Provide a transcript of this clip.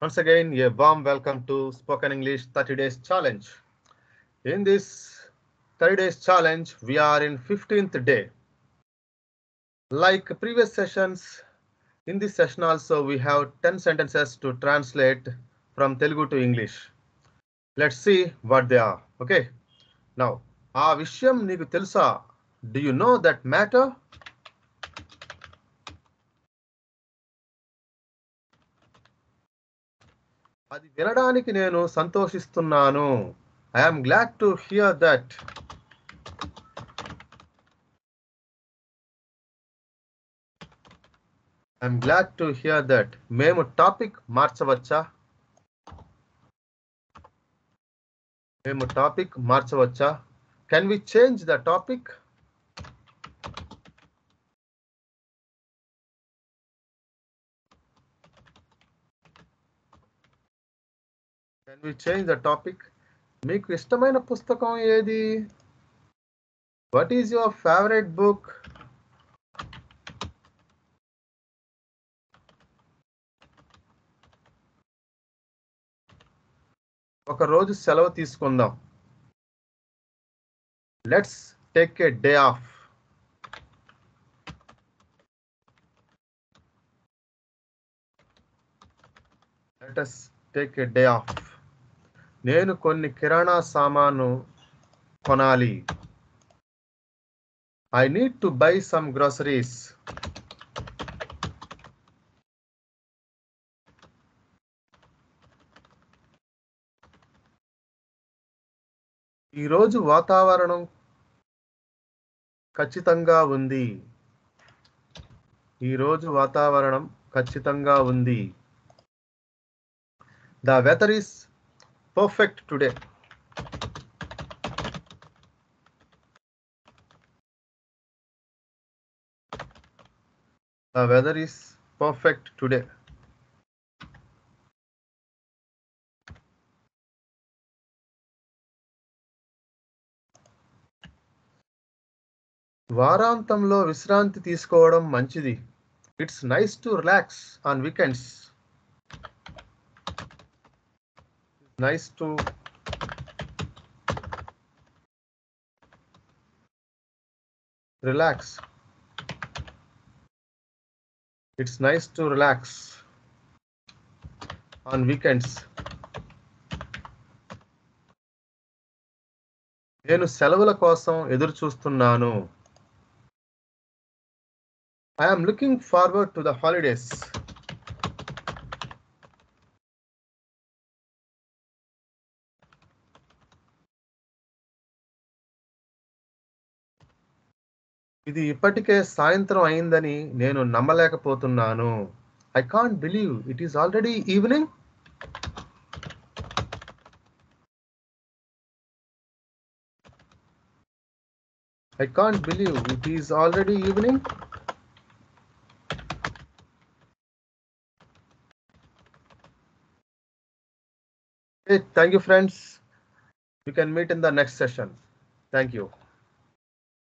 Once again, a warm welcome to Spoken English 30 Days Challenge. In this 30 Days Challenge, we are in 15th day. Like previous sessions, in this session also we have 10 sentences to translate from Telugu to English. Let's see what they are. Okay. Now, ఆ విషయం నీకు తెలుసా? Do you know that matter? అది వినడానికి నేను సంతోషిస్తున్నాను. I am glad to hear that. I'm glad to hear that. మేము topic మార్చవచ్చా? మేము టాపిక్ మార్చవచ్చా? Can we change the topic? Can we change the topic? మీకు ఇష్టమైన పుస్తకం ఏది? What is your favorite book? ఒక రోజు సెలవు తీసుకుందాం. Let's take a day off. Let us take a day off. నేను కొన్ని కిరాణా సామాను కొనాలి. I need to buy some groceries. ఈరోజు వాతావరణం ఖచ్చితంగా ఉంది. ఈరోజు వాతావరణం ఖచ్చితంగా ఉంది. The weather is perfect today. The weather is perfect today. వారాంతంలో విశ్రాంతి తీసుకోవడం మంచిది. It's nice to relax on weekends. Nice to relax. It's nice to relax on weekends. నేను సెలవుల కోసం ఎదురు చూస్తున్నాను. I am looking forward to the holidays. ఇది ఇప్పటికే సాయంత్రం అయిందని నేను నమ్మలేకపోతున్నాను. I can't believe it is already evening. I can't believe it is already evening. Okay, thank you, friends. We can meet in the next session. Thank you.